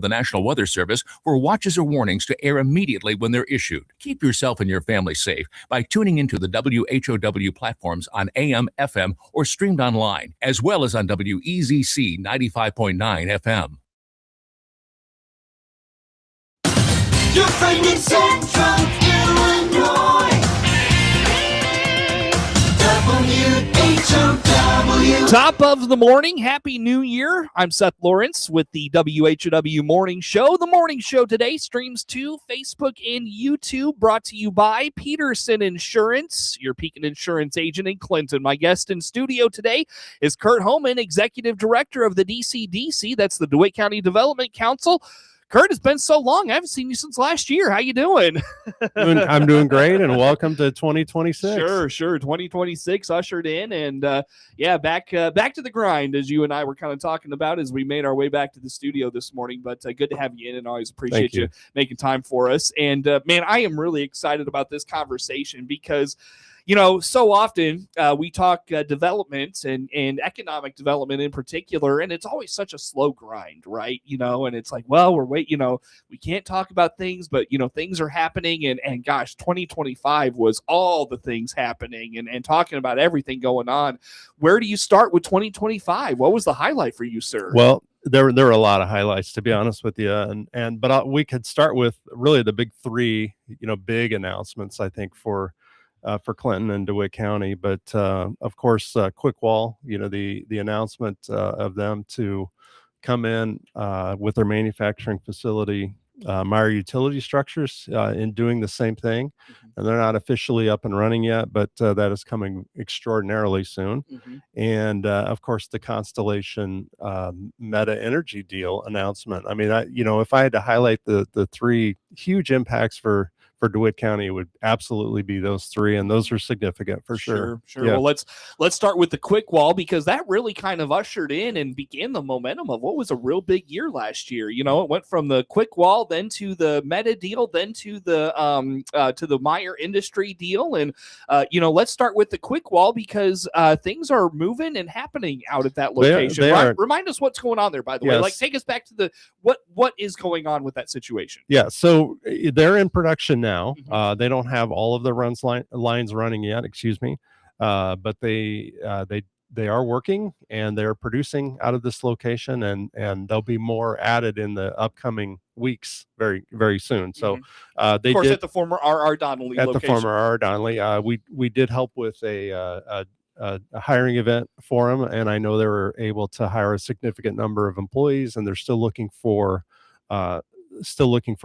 the National Weather Service for watches or warnings to air immediately when they're issued. Keep yourself and your family safe by tuning into the WHOW platforms on AM, FM, or streamed online, as well as on WEZC 95.9 FM. Your friend in Central Illinois. WHOW. Top of the morning. Happy New Year. I'm Seth Lawrence with the WHOW Morning Show. The morning show today streams to Facebook and YouTube, brought to you by Peterson Insurance, your Pekin Insurance agent in Clinton. My guest in studio today is Curt Homann, Executive Director of the DCDC. That's the DeWitt County Development Council. Curt, it's been so long. I haven't seen you since last year. How you doing? I'm doing great, and welcome to 2026. Sure. 2026 ushered in, and back to the grind, as you and I were kind of talking about as we made our way back to the studio this morning. But good to have you in, and always appreciate you making time for us. And man, I am really excited about this conversation because, you know, so often we talk development and economic development in particular, and it's always such a slow grind, right? You know, and it's like, well, we're waiting, you know, we can't talk about things, but, you know, things are happening. And gosh, 2025 was all the things happening and talking about everything going on. Where do you start with 2025? What was the highlight for you, sir? Well, there were a lot of highlights, to be honest with you. But we could start with really the big three, you know, big announcements, I think, for Clinton and DeWitt County. But of course, Quick Wall, you know, the announcement of them to come in with their manufacturing facility, Meyer Utility Structures, in doing the same thing. And they're not officially up and running yet, but that is coming extraordinarily soon. And of course, the Constellation Meta Energy deal announcement. I mean, if I had to highlight the three huge impacts for DeWitt County, it would absolutely be those three, and those are significant for sure. Yeah. Well, let's start with the Quick Wall, because that really kind of ushered in and began the momentum of what was a real big year last year. You know, it went from the Quick Wall, then to the Meta deal, then to the Meyer Industry deal, and let's start with the Quick Wall, because things are moving and happening out at that location. They are. Remind us what's going on there, by the way. Like, take us back to what is going on with that situation. Yeah, so they're in production now. They don't have all of the lines running yet, but they are working, and they're producing out of this location, and there'll be more added in the upcoming weeks very, very soon. So they of course, did at the former R.R. Donnelly at location. the former R.R. Donnelly. We did help with a hiring event for them, and I know they were able to hire a significant number of employees, and they're still looking for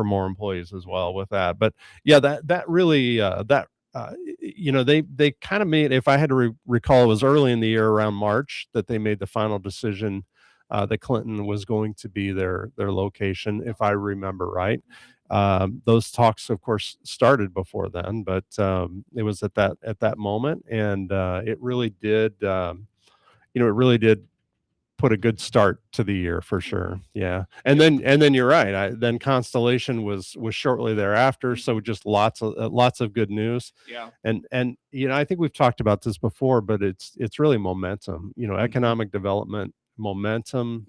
more employees as well with that. But yeah, that really they kind of made, if I had to recall, it was early in the year, around March, that they made the final decision that Clinton was going to be their location, if I remember right. Those talks, of course, started before then, but it was at that moment, and it really did put a good start to the year for sure. Yeah. And then you're right. Then Constellation was shortly thereafter. So just lots of good news. Yeah. And I think we've talked about this before, but it's really momentum, economic development momentum,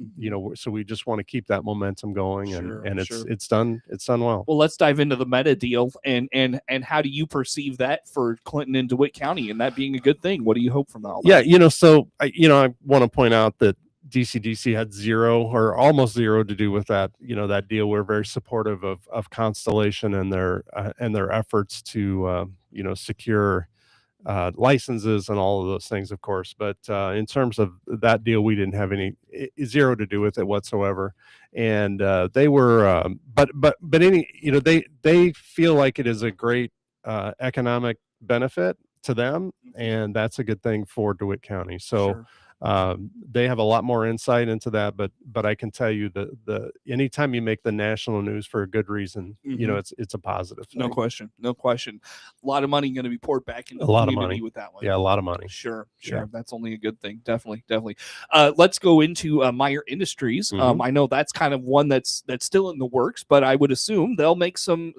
so we just want to keep that momentum going, and it's done well. Well, let's dive into the Meta deal, and how do you perceive that for Clinton and DeWitt County, and that being a good thing? What do you hope from all that? Yeah, so I want to point out that DCDC had zero or almost zero to do with that, that deal. We're very supportive of Constellation and their efforts to, secure licenses and all of those things, of course. But in terms of that deal, we didn't have zero to do with it whatsoever. And they were, they feel like it is a great economic benefit to them, and that's a good thing for DeWitt County. So. Sure. They have a lot more insight into that, but I can tell you that anytime you make the national news for a good reason, it's a positive thing. No question. A lot of money going to be poured back into the community with that one. Yeah, a lot of money. Sure. Yeah. That's only a good thing. Definitely. Let's go into Meyer Industries. I know that's kind of one that's still in the works, but I would assume they'll make some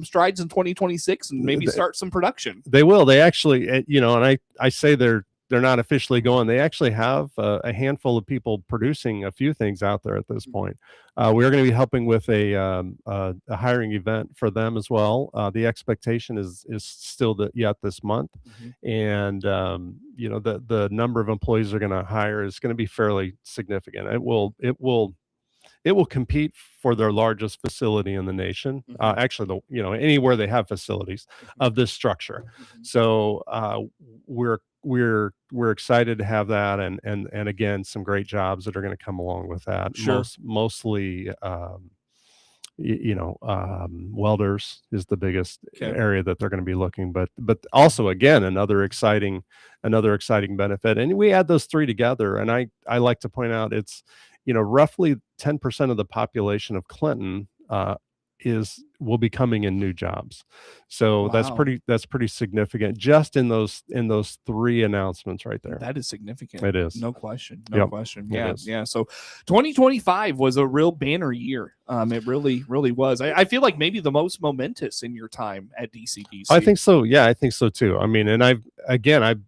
strides in 2026 and maybe start some production. They will. They actually, and I say they're they're not officially going. They actually have a handful of people producing a few things out there at this point. We're going to be helping with a hiring event for them as well. The expectation is still yet this month, and the number of employees they're going to hire is going to be fairly significant. It will compete for their largest facility in the nation. Actually, anywhere they have facilities of this structure. So we're excited to have that, and again, some great jobs that are going to come along with that. Sure. Mostly, welders is the biggest area that they're going to be looking, but also again another exciting benefit. And we add those three together, and I like to point out it's roughly 10% of the population of Clinton will be coming in new jobs. So that's pretty significant just in those three announcements right there. That is significant. It is. No question. No question. Yeah. is. Yeah. So 2025 was a real banner year. It really, really was. I feel like maybe the most momentous in your time at DCDC. I think so. Yeah, I think so too. I mean, and I've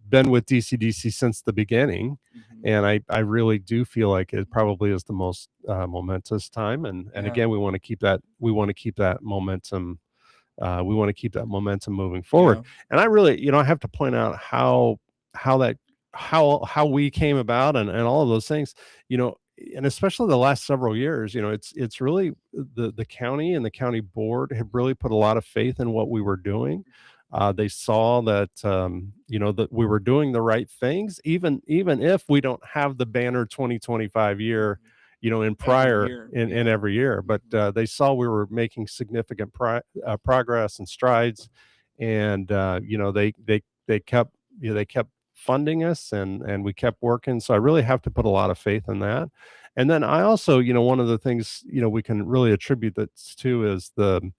been with DCDC since the beginning. And I really do feel like it probably is the most momentous time. And again, we want to keep that momentum. We want to keep that momentum moving forward. Yeah. And I really, I have to point out how we came about and all of those things, and especially the last several years, it's really the county and the county board have really put a lot of faith in what we were doing. They saw that that we were doing the right things, even if we don't have the banner 2025 year, in every year. But they saw we were making significant progress and strides, and they kept funding us, and we kept working. So I really have to put a lot of faith in that. And then I also, one of the things we can really attribute that to is the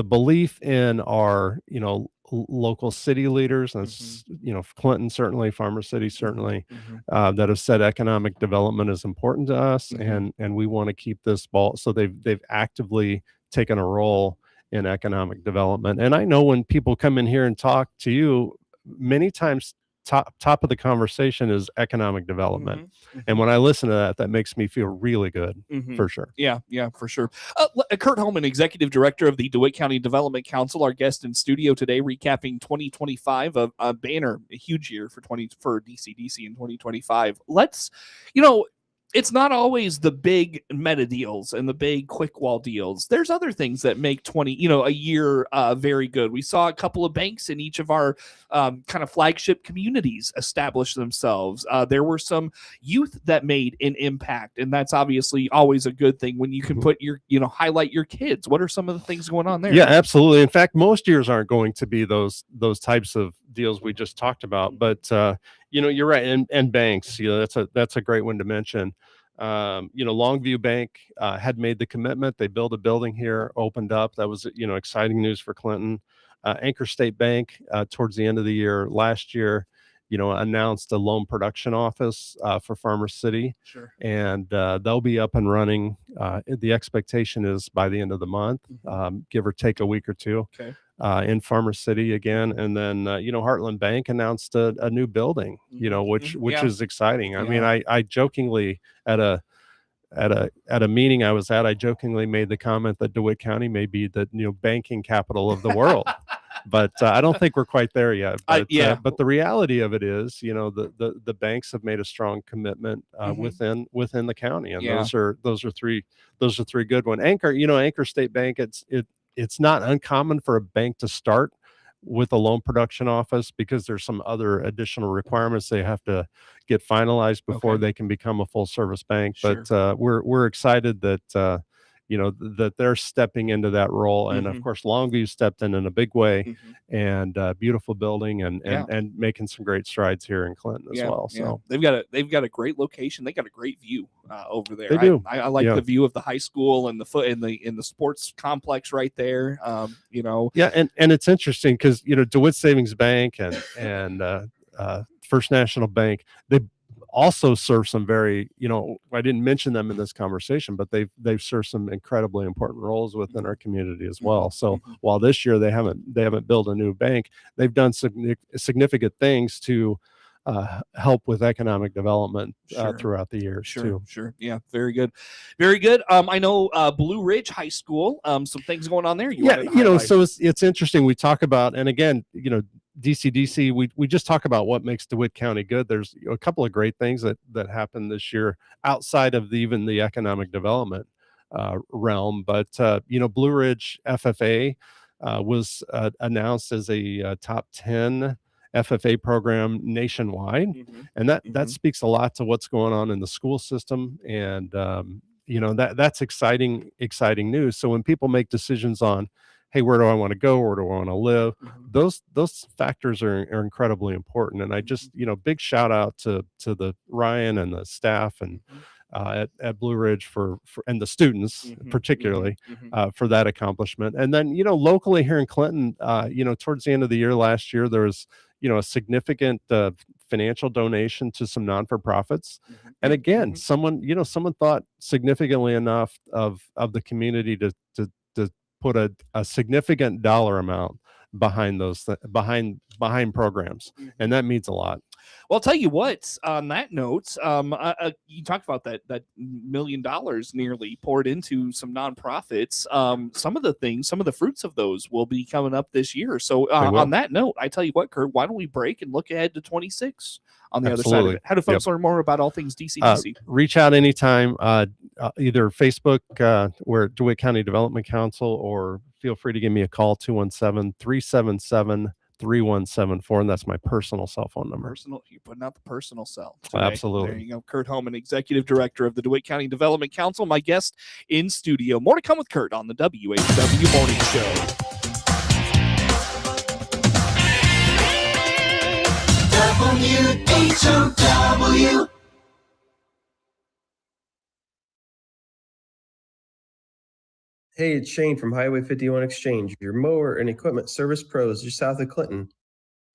belief in our local city leaders, and it's, Clinton certainly, Farmer City certainly, that have said economic development is important to us, and we want to keep this ball. So they've actively taken a role in economic development. And I know when people come in here and talk to you, many times top of the conversation is economic development. And when I listen to that makes me feel really good, for sure. Yeah, for sure. Curt Homann, Executive Director of the DeWitt County Development Council, our guest in studio today, recapping 2025, a banner, a huge year for DCDC in 2025. Let's, it's not always the big meta deals and the big quick wall deals. There's other things that make a year very good. We saw a couple of banks in each of our kind of flagship communities establish themselves. There were some youth that made an impact, and that's obviously always a good thing when you can put your, highlight your kids. What are some of the things going on there? Yeah, absolutely. In fact, most years aren't going to be those types of deals we just talked about, but you're right. And banks, that's a great one to mention. Longview Bank had made the commitment. They built a building here, opened up. That was, exciting news for Clinton. Anchor State Bank, towards the end of the year last year, announced a loan production office for Farmer City. Sure. And they'll be up and running. The expectation is by the end of the month, give or take a week or two. Okay. In Farmer City again. And then Heartland Bank announced a new building, which is exciting. I mean, I jokingly at a meeting I was at, I jokingly made the comment that DeWitt County may be the banking capital of the world. But I don't think we're quite there yet. But, but the reality of it is, the banks have made a strong commitment within the county, and those are three good ones. Anchor State Bank, it's not uncommon for a bank to start with a loan production office because there's some other additional requirements they have to get finalized before they can become a full service bank. Sure. But we're excited that that they're stepping into that role, and of course Longview stepped in a big way, and beautiful building, and making some great strides here in Clinton as well. So they've got a great location. They got a great view over there. They do. I like the view of the high school and in the sports complex right there. Yeah, and it's interesting because DeWitt Savings Bank and First National Bank, also serve some very, I didn't mention them in this conversation, but they've served some incredibly important roles within our community as well. So while this year they haven't built a new bank, they've done significant things to help with economic development throughout the years too. Sure. Yeah. Very good. Very good. I know Blue Ridge High School, some things going on there. So it's interesting. We talk about, and again, DCDC, we just talk about what makes DeWitt County good. There's a couple of great things that happened this year outside of even the economic development realm. But, Blue Ridge FFA was announced as a top 10 FFA program nationwide. And that speaks a lot to what's going on in the school system. And, that's exciting news. So when people make decisions on, hey, where do I want to go? Where do I want to live? Those factors are incredibly important. And I just, big shout out to the Ryan and the staff and at Blue Ridge for and the students particularly for that accomplishment. And then, locally here in Clinton, towards the end of the year last year, there was, a significant financial donation to some non-for-profits. And again, someone thought significantly enough of the community to put a significant dollar amount behind those behind programs, and that means a lot. Well, I'll tell you what, on that note, you talked about that $1 million nearly poured into some nonprofits. Some of the fruits of those will be coming up this year. So on that note, I tell you what, Curt, why don't we break and look ahead to 26 on the other side of it? How do folks learn more about all things DCDC? Reach out anytime, either Facebook, where DeWitt County Development Council, or feel free to give me a call, 217-377-3174, and that's my personal cell phone number. You're putting out the personal cell today. Absolutely. There you go. Curt Homann, Executive Director of the DeWitt County Development Council, my guest in studio. More to come with Curt on the WHOW Morning Show. WHOW. Hey, it's Shane from Highway 51 Exchange, your mower and equipment service pros just south of Clinton.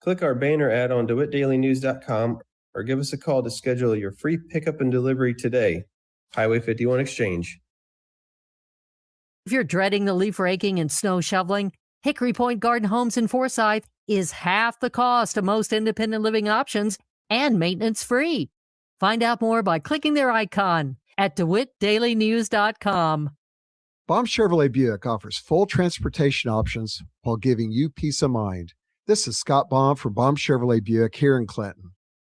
Click our banner ad on DeWittDailyNews.com or give us a call to schedule your free pickup and delivery today. Highway 51 Exchange. If you're dreading the leaf raking and snow shoveling, Hickory Point Garden Homes in Forsyth is half the cost of most independent living options and maintenance free. Find out more by clicking their icon at DeWittDailyNews.com. Baum Chevrolet Buick offers full transportation options while giving you peace of mind. This is Scott Baum from Baum Chevrolet Buick here in Clinton.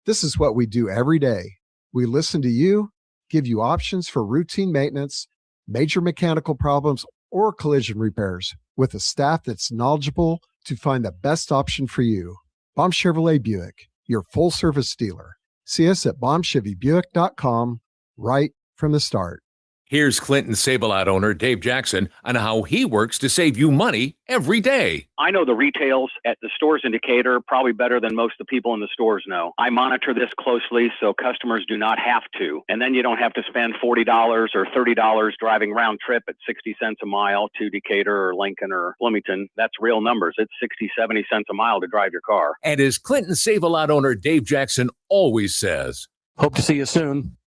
This is what we do every day. We listen to you, give you options for routine maintenance, major mechanical problems, or collision repairs with a staff that's knowledgeable to find the best option for you. Baum Chevrolet Buick, your full-service dealer. See us at BaumChevyBuick.com right from the start. Here's Clinton Save-A-Lot owner Dave Jackson on how he works to save you money every day. I know the retails at the stores in Decatur probably better than most of the people in the stores know. I monitor this closely so customers do not have to. And then you don't have to spend $40 or $30 driving round trip at 60 cents a mile to Decatur or Lincoln or Bloomington. That's real numbers. It's 60, 70 cents a mile to drive your car. And as Clinton Save-A-Lot owner Dave Jackson always says, hope to see you soon.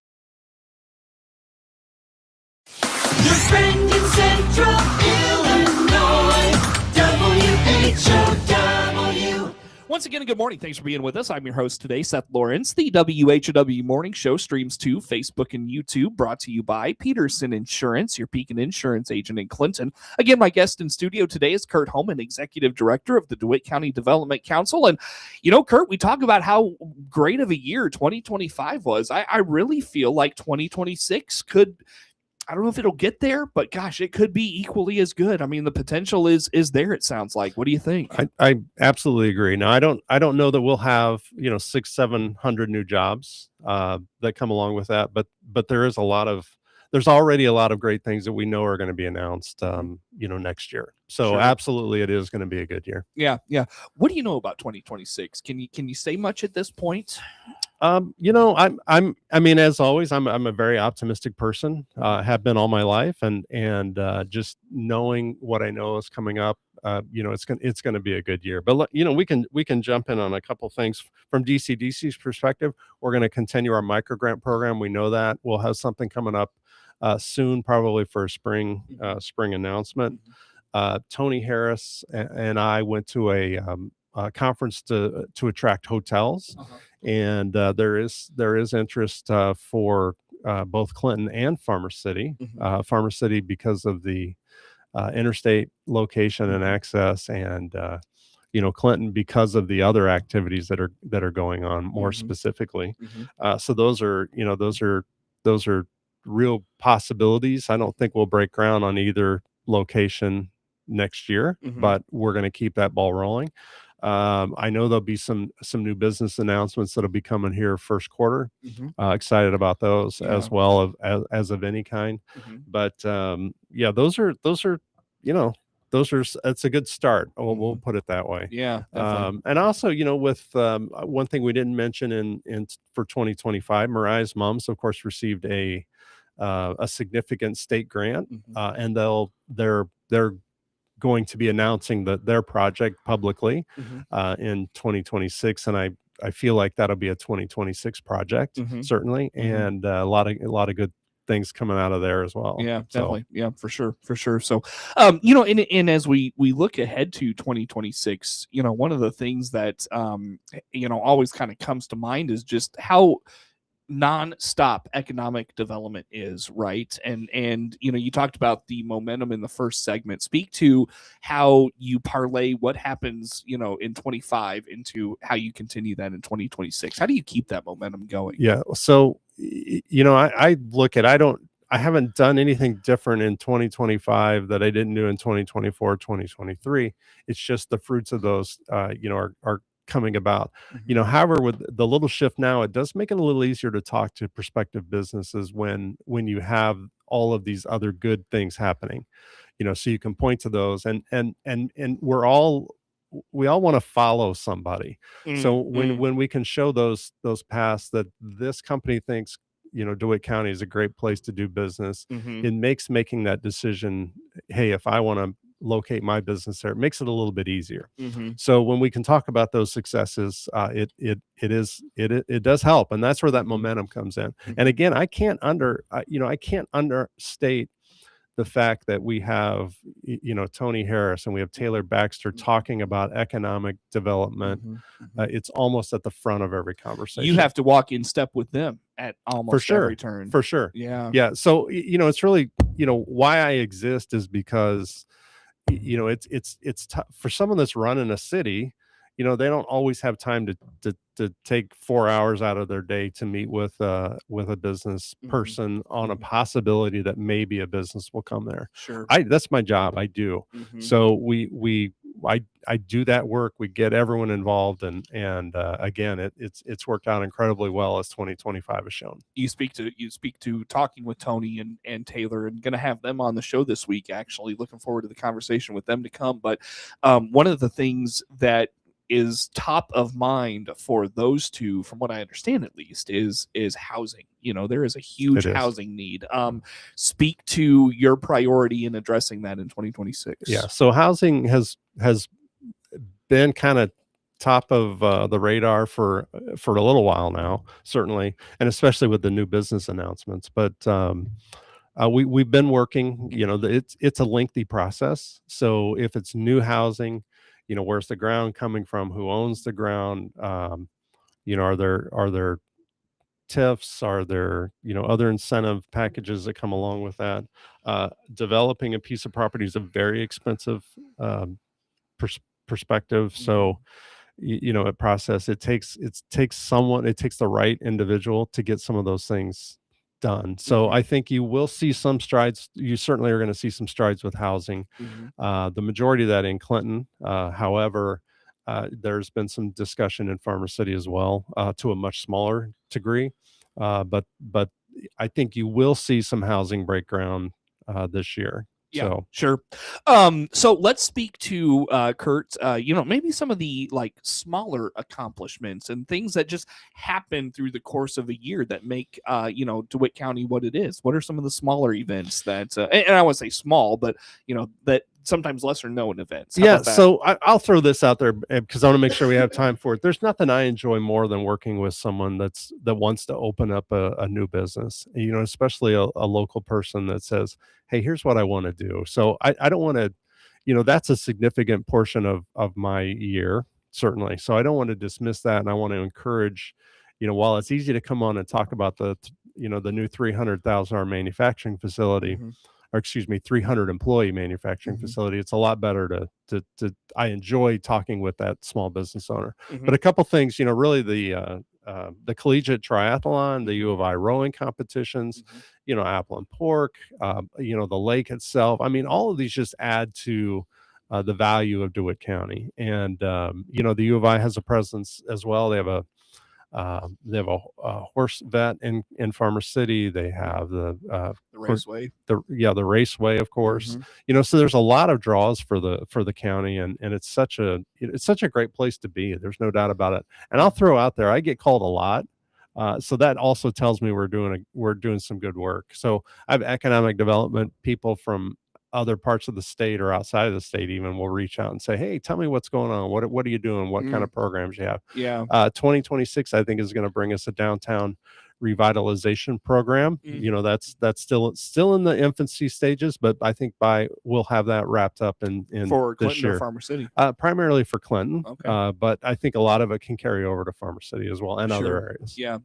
Your friend in Central Illinois, WHOW. Once again, good morning. Thanks for being with us. I'm your host today, Seth Lawrence. The WHOW Morning Show streams to Facebook and YouTube, brought to you by Peterson Insurance, your Pekin Insurance agent in Clinton. Again, my guest in studio today is Curt Homann, Executive Director of the DeWitt County Development Council. And, Curt, we talk about how great of a year 2025 was. I really feel like 2026 could... I don't know if it'll get there, but gosh, it could be equally as good. I mean, the potential is there, it sounds like. What do you think? I absolutely agree. Now, I don't know that we'll have, 600-700 new jobs that come along with that, but there's already a lot of great things that we know are going to be announced, next year. So sure. Absolutely, it is going to be a good year. Yeah. What do you know about 2026? Can you say much at this point? As always, I'm a very optimistic person, have been all my life, and just knowing what I know is coming up, it's going to be a good year. But we can jump in on a couple things from DCDC's perspective. We're going to continue our micro grant program. We know that we'll have something coming up soon, probably for a spring announcement. Tony Harris and I went to a conference to attract hotels, and there is interest for both Clinton and Farmer City. Farmer City because of the interstate location and access, and Clinton because of the other activities that are going on more specifically. So those are real possibilities. I don't think we'll break ground on either location next year, but we're going to keep that ball rolling. I know there'll be some new business announcements that'll be coming here first quarter. Excited about those as well as of any kind. But it's a good start. We'll put it that way. Yeah. Definitely. And also, with one thing we didn't mention in for 2025, Mariah's Mums, of course, received a significant state grant, and they're going to be announcing their project publicly in 2026, and I feel like that'll be a 2026 project certainly, and a lot of good things coming out of there as well. Yeah, definitely. Yeah, for sure. So, and as we look ahead to 2026, one of the things that always kind of comes to mind is just how nonstop economic development is, right? And you talked about the momentum in the first segment. Speak to how you parlay what happens in 25 into how you continue that in 2026. How do you keep that momentum going? Yeah, so I look at I haven't done anything different in 2025 that I didn't do in 2024, 2023. It's just the fruits of those are coming about. However, with the little shift now, it does make it a little easier to talk to prospective businesses when you have all of these other good things happening, so you can point to those, and we all want to follow somebody. So when we can show those paths that this company thinks DeWitt County is a great place to do business, it makes making that decision, hey, if I want to locate my business there, it makes it a little bit easier. So when we can talk about those successes, it does help, and that's where that momentum comes in. And again, I can't understate the fact that we have Tony Harris and we have Taylor Baxter talking about economic development. It's almost at the front of every conversation. You have to walk in step with them at almost every turn. For sure. Yeah. So it's really why I exist is because it's tough for someone that's running a city. They don't always have time to take 4 hours out of their day to meet with a business person on a possibility that maybe a business will come there. Sure. That's my job. I do. So I do that work. We get everyone involved, and again, it's worked out incredibly well, as 2025 has shown. You speak to talking with Tony and Taylor, and going to have them on the show this week. Actually, looking forward to the conversation with them to come. But one of the things that is top of mind for those two, from what I understand at least, is housing. There is a huge housing need. Speak to your priority in addressing that in 2026. Yeah, so housing has been kind of top of the radar for a little while now, certainly, and especially with the new business announcements. But we've been working. It's a lengthy process. So if it's new housing, where's the ground coming from? Who owns the ground? Are there TIFs? Are there, other incentive packages that come along with that? Developing a piece of property is a very expensive perspective. So, a process, it takes the right individual to get some of those things done. So I think you will see some strides. You certainly are going to see some strides with housing. The majority of that in Clinton. However, there's been some discussion in Farmer City as well, to a much smaller degree. But I think you will see some housing break ground this year. Yeah, so. Sure. So let's speak to Curt. Maybe some of the smaller accomplishments and things that just happen through the course of a year that make DeWitt County what it is. What are some of the smaller events that, and I won't say small, but that sometimes lesser known events. How Yeah, about that? so I'll throw this out there because I want to make sure we have time for it. There's nothing I enjoy more than working with someone that wants to open up a new business, especially a local person that says, hey, here's what I want to do. So I don't want to, that's a significant portion of my year, certainly. So I don't want to dismiss that. And I want to encourage, while it's easy to come on and talk about the new $300,000 manufacturing facility, or excuse me, 300 employee manufacturing facility. It's a lot better to I enjoy talking with that small business owner. But a couple things, really the collegiate triathlon, the U of I rowing competitions, Apple and Pork, the lake itself. I mean, all of these just add to the value of DeWitt County. And, the U of I has a presence as well. They have a horse vet in Farmer City. They have the Raceway. the Raceway, of course. So there's a lot of draws for the county, and it's such a great place to be. There's no doubt about it. And I'll throw out there, I get called a lot. So that also tells me we're doing some good work. So I have economic development people from other parts of the state or outside of the state even will reach out and say, hey, tell me what's going on. What are you doing? What kind of programs you have? Yeah. 2026, I think, is going to bring us a downtown revitalization program. That's still in the infancy stages, but I think we'll have that wrapped up in For this Clinton year. or Farmer City? Primarily for Clinton. Okay. But I think a lot of it can carry over to Farmer City as well and other areas. Yeah.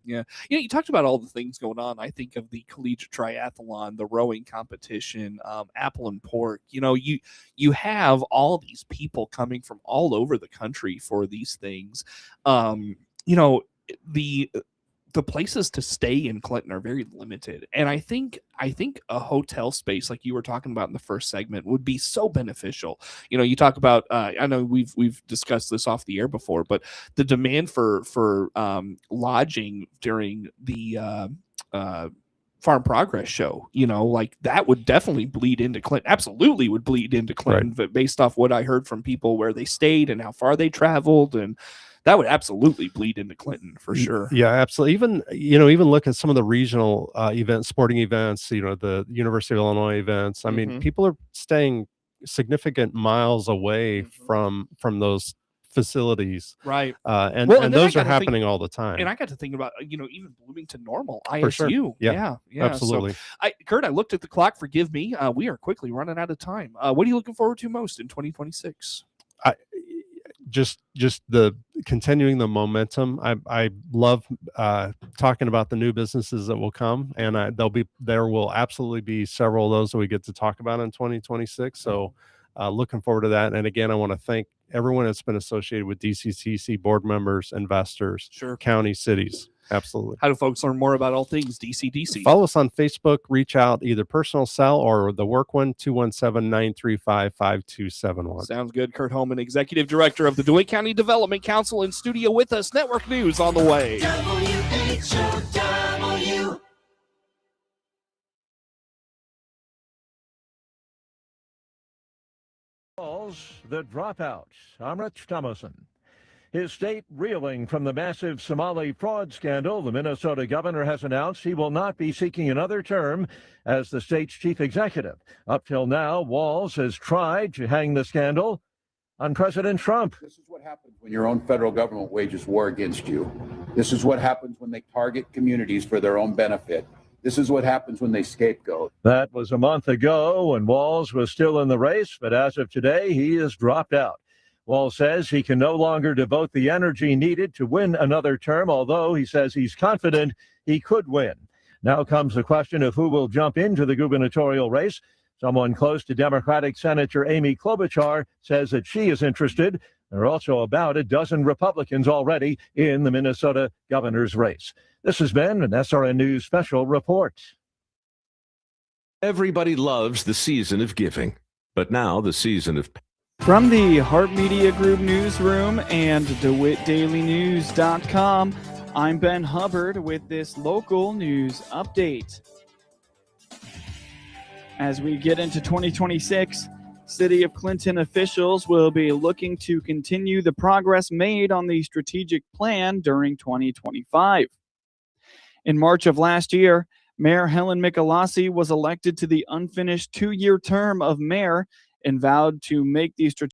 You talked about all the things going on. I think of the collegiate triathlon, the rowing competition, Apple and Pork. You have all these people coming from all over the country for these things. The places to stay in Clinton are very limited. And I think a hotel space, like you were talking about in the first segment, would be so beneficial. You talk about, I know we've discussed this off the air before, but the demand for lodging during the Farm Progress show, like that would definitely bleed into Clinton. Absolutely would bleed into Clinton, Right. But based off what I heard from people where they stayed and how far they traveled, and that would absolutely bleed into Clinton for sure. Yeah, absolutely. Even look at some of the regional events, sporting events, the University of Illinois events. I mean, people are staying significant miles away from those facilities. Right. And then those I are gotta happening all the time. And I got to think about, even Bloomington Normal, ISU. For sure. Yeah. Absolutely. So, Curt, I looked at the clock. Forgive me. We are quickly running out of time. What are you looking forward to most in 2026? Just the continuing the momentum. I love talking about the new businesses that will come, and there will absolutely be several of those that we get to talk about in 2026. So looking forward to that. And again, I want to thank everyone that's been associated with DCDC, board members, investors, county, cities. Absolutely. How do folks learn more about all things DCDC? Follow us on Facebook, reach out, either personal cell or the work one, 217-935-5271. Sounds good. Curt Homann, Executive Director of the DeWitt County Development Council, in studio with us. Network News on the way. WHOW. The Dropout. I'm Rich Thomason. His state reeling from the massive Somali fraud scandal, the Minnesota governor has announced he will not be seeking another term as the state's chief executive. Up till now, Walz has tried to hang the scandal on President Trump. This is what happens when your own federal government wages war against you. This is what happens when they target communities for their own benefit. This is what happens when they scapegoat. That was a month ago when Walz was still in the race, but as of today, he has dropped out. Walz says he can no longer devote the energy needed to win another term, although he says he's confident he could win. Now comes the question of who will jump into the gubernatorial race. Someone close to Democratic Senator Amy Klobuchar says that she is interested. There are also about a dozen Republicans already in the Minnesota governor's race. This has been an SRN News special report. Everybody loves the season of giving, but now the season of... From the Hart Media Group newsroom and DeWittDailyNews.com, I'm Ben Hubbard with this local news update. As we get into 2026, City of Clinton officials will be looking to continue the progress made on the strategic plan during 2025. In March of last year, Mayor Helen Michalasi was elected to the unfinished 2-year term of mayor and vowed to make these strategic